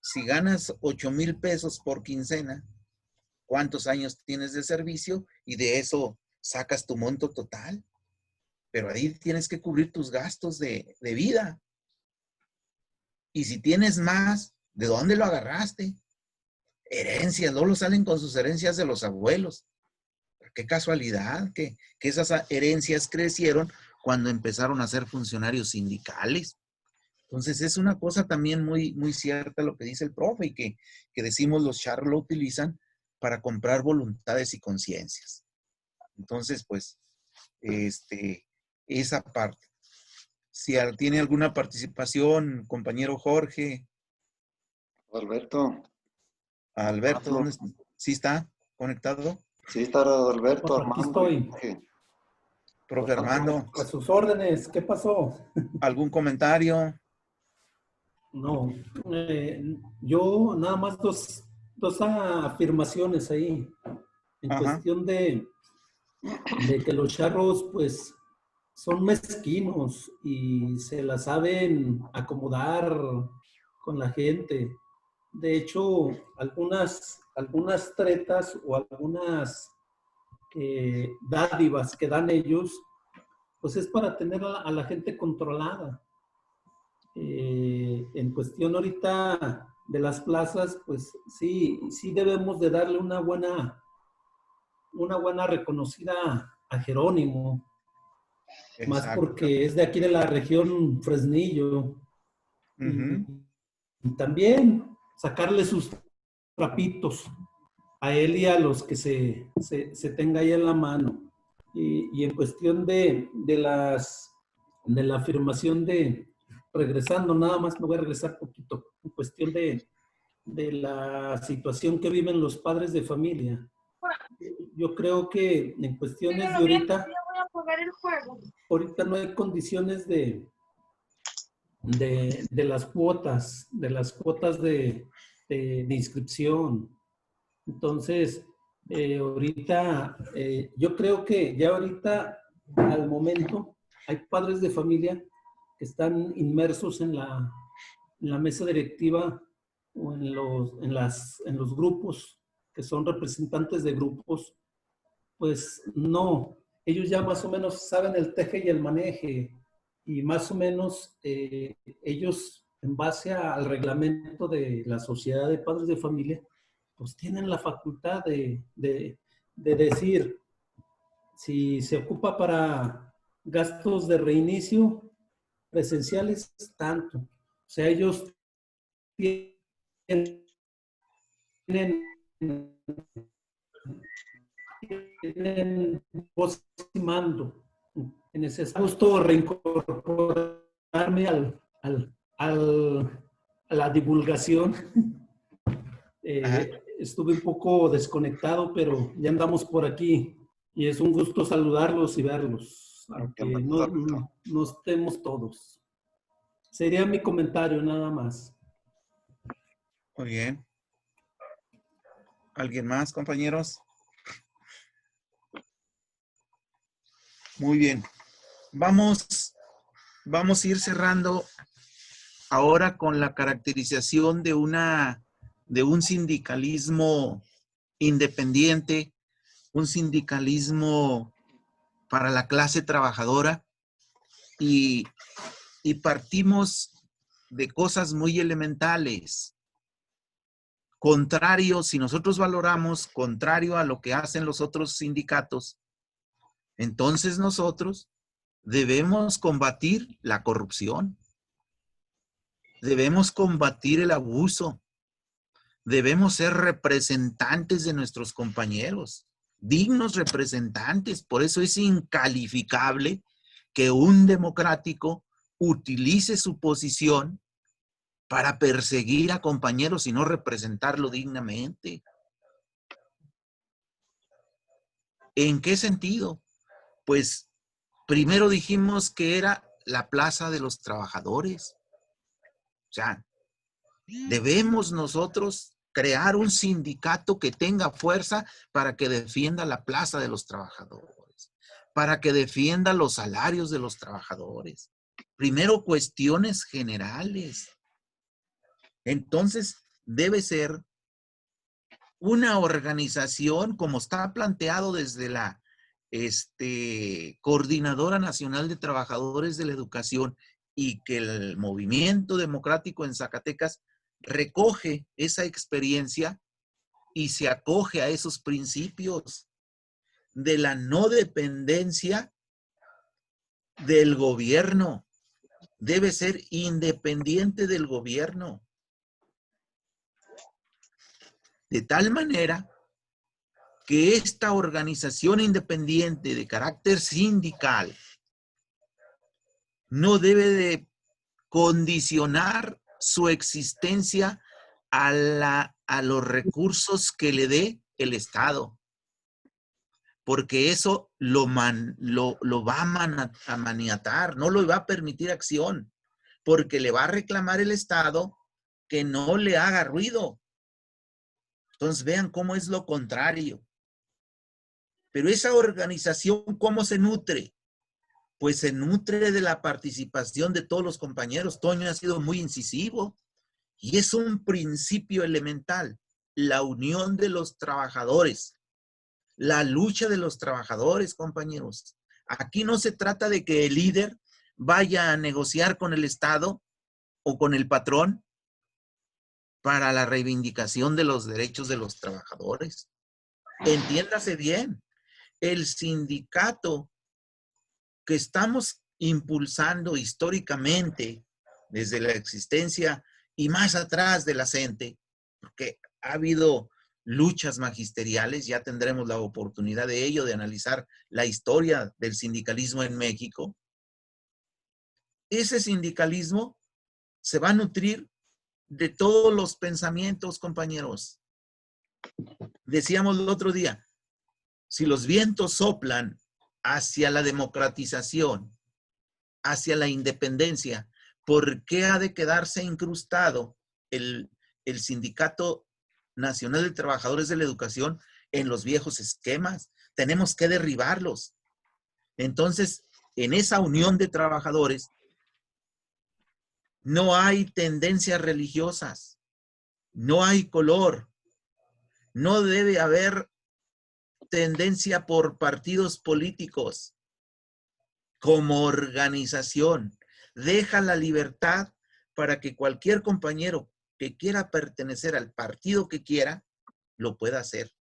Si ganas 8,000 pesos por quincena, ¿cuántos años tienes de servicio? Y de eso sacas tu monto total. Pero ahí tienes que cubrir tus gastos de vida. Y si tienes más, ¿de dónde lo agarraste? Herencias, luego salen con sus herencias de los abuelos. Qué casualidad que esas herencias crecieron cuando empezaron a ser funcionarios sindicales. Entonces es una cosa también muy, muy cierta lo que dice el profe y que decimos los charros lo utilizan para comprar voluntades y conciencias. Entonces, pues, esa parte. Si tiene alguna participación, compañero Jorge. Alberto. Alberto, ¿dónde está? ¿Sí está conectado? Sí, está Alberto, Bueno, aquí Armando. estoy. Profe Armando. A sus órdenes, ¿qué pasó? ¿Algún comentario? No, yo nada más dos afirmaciones ahí. En cuestión de que los charros, pues, son mezquinos y se la saben acomodar con la gente. De hecho, algunas tretas o algunas dádivas que dan ellos, pues es para tener a la gente controlada. En cuestión ahorita de las plazas, pues sí debemos de darle una buena reconocida a Jerónimo. Exacto. Más porque es de aquí de la región Fresnillo. Y también sacarle sus trapitos a él y a los que se tenga ahí en la mano. Y en cuestión de la afirmación regresando, nada más me voy a regresar poquito, en cuestión de la situación que viven los padres de familia. Yo creo que en cuestiones de ahorita no hay condiciones de de las cuotas, de inscripción. Entonces, ahorita, yo creo que ya ahorita, al momento, hay padres de familia que están inmersos en la mesa directiva o en los grupos, que son representantes de grupos. Pues no, ellos ya más o menos saben el teje y el maneje, y más o menos ellos, en base al reglamento de la Sociedad de Padres de Familia, pues tienen la facultad de decir si se ocupa para gastos de reinicio presenciales, tanto. O sea, ellos tienen voz y mando. En ese gusto reincorporarme a la divulgación. Estuve un poco desconectado, pero ya andamos por aquí y es un gusto saludarlos y verlos, aunque no estemos todos. Sería mi comentario nada más. Muy bien. ¿Alguien más, compañeros? Muy bien. Vamos a ir cerrando ahora con la caracterización de un sindicalismo independiente, un sindicalismo para la clase trabajadora, y partimos de cosas muy elementales. Contrario, si nosotros valoramos contrario a lo que hacen los otros sindicatos, entonces nosotros debemos combatir la corrupción, debemos combatir el abuso, debemos ser representantes de nuestros compañeros, dignos representantes. Por eso es incalificable que un democrático utilice su posición para perseguir a compañeros y no representarlo dignamente. ¿En qué sentido? Pues primero dijimos que era la plaza de los trabajadores. O sea, debemos nosotros crear un sindicato que tenga fuerza para que defienda la plaza de los trabajadores, para que defienda los salarios de los trabajadores. Primero, cuestiones generales. Entonces, debe ser una organización como está planteado desde la Coordinadora Nacional de Trabajadores de la Educación, y que el Movimiento Democrático en Zacatecas recoge esa experiencia y se acoge a esos principios de la no dependencia del gobierno. Debe ser independiente del gobierno. De tal manera que esta organización independiente de carácter sindical no debe de condicionar su existencia a los recursos que le dé el Estado, porque eso lo va a maniatar, no lo va a permitir acción, porque le va a reclamar el Estado que no le haga ruido. Entonces vean cómo es lo contrario. Pero esa organización, ¿cómo se nutre? Pues se nutre de la participación de todos los compañeros. Toño ha sido muy incisivo y es un principio elemental, la unión de los trabajadores, la lucha de los trabajadores, compañeros. Aquí no se trata de que el líder vaya a negociar con el Estado o con el patrón para la reivindicación de los derechos de los trabajadores. Entiéndase bien, el sindicato que estamos impulsando históricamente desde la existencia y más atrás de la CENTE, porque ha habido luchas magisteriales, ya tendremos la oportunidad de ello, de analizar la historia del sindicalismo en México. Ese sindicalismo se va a nutrir de todos los pensamientos, compañeros. Decíamos el otro día, si los vientos soplan hacia la democratización, hacia la independencia, ¿por qué ha de quedarse incrustado el Sindicato Nacional de Trabajadores de la Educación en los viejos esquemas? Tenemos que derribarlos. Entonces, en esa unión de trabajadores no hay tendencias religiosas, no hay color, no debe haber tendencia por partidos políticos. Como organización, deja la libertad para que cualquier compañero que quiera pertenecer al partido que quiera, lo pueda hacer.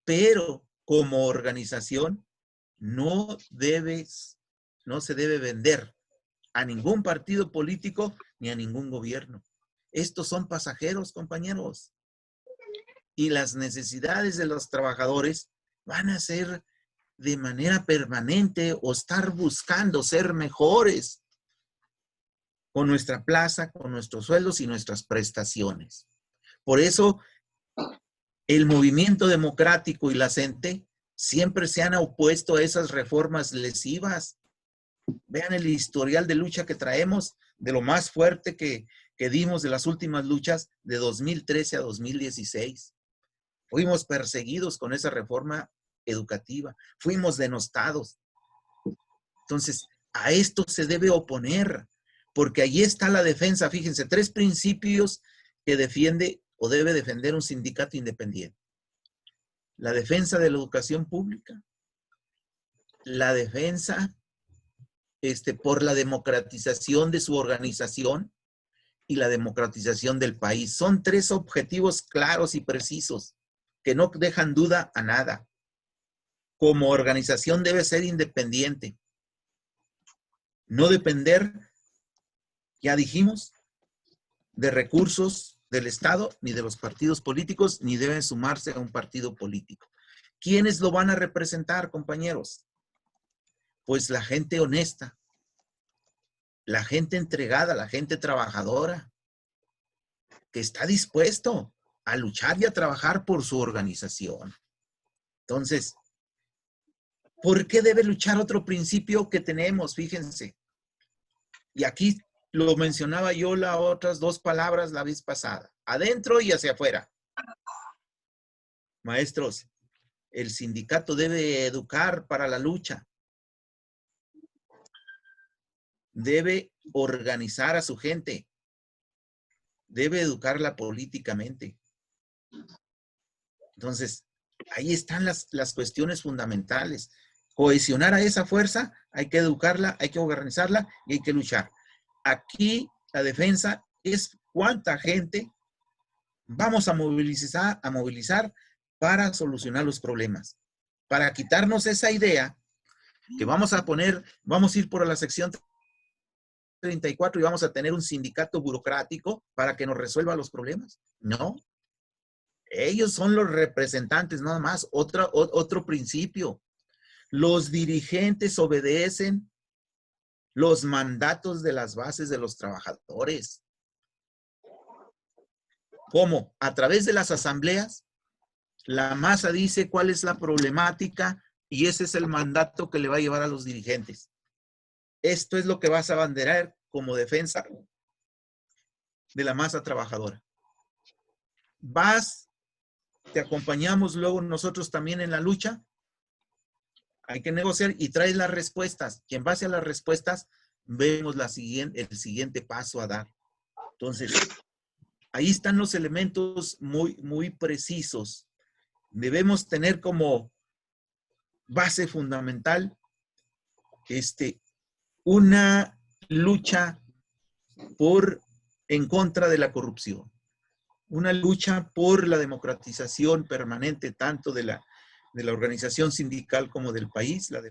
Pero como organización, no se debe vender a ningún partido político ni a ningún gobierno. Estos son pasajeros, compañeros. Y las necesidades de los trabajadores van a ser de manera permanente o estar buscando ser mejores con nuestra plaza, con nuestros sueldos y nuestras prestaciones. Por eso, el movimiento democrático y la CENTE siempre se han opuesto a esas reformas lesivas. Vean el historial de lucha que traemos, de lo más fuerte que dimos de las últimas luchas de 2013 a 2016. Fuimos perseguidos con esa reforma educativa, fuimos denostados. Entonces, a esto se debe oponer, porque ahí está la defensa. Fíjense, 3 principios que defiende o debe defender un sindicato independiente. La defensa de la educación pública, la defensa por la democratización de su organización y la democratización del país. Son 3 objetivos claros y precisos que no dejan duda a nada. Como organización debe ser independiente. No depender, ya dijimos, de recursos del Estado, ni de los partidos políticos, ni deben sumarse a un partido político. ¿Quiénes lo van a representar, compañeros? Pues la gente honesta, la gente entregada, la gente trabajadora, que está dispuesto a luchar y a trabajar por su organización. Entonces, ¿por qué debe luchar otro principio que tenemos? Fíjense. Y aquí lo mencionaba yo las otras 2 palabras la vez pasada. Adentro y hacia afuera. Maestros, el sindicato debe educar para la lucha. Debe organizar a su gente. Debe educarla políticamente. Entonces, ahí están las cuestiones fundamentales. Cohesionar a esa fuerza, hay que educarla, hay que organizarla y hay que luchar. Aquí la defensa es cuánta gente vamos a movilizar para solucionar los problemas. Para quitarnos esa idea que vamos a ir por la sección 34 y vamos a tener un sindicato burocrático para que nos resuelva los problemas. No. Ellos son los representantes, nada más. Otro principio. Los dirigentes obedecen los mandatos de las bases de los trabajadores. ¿Cómo? A través de las asambleas, la masa dice cuál es la problemática y ese es el mandato que le va a llevar a los dirigentes. Esto es lo que vas a abanderar como defensa de la masa trabajadora. Te acompañamos luego nosotros también en la lucha. Hay que negociar y traes las respuestas. Y en base a las respuestas, vemos el siguiente paso a dar. Entonces, ahí están los elementos muy, muy precisos. Debemos tener como base fundamental una lucha en contra de la corrupción. Una lucha por la democratización permanente tanto de la organización sindical como del país,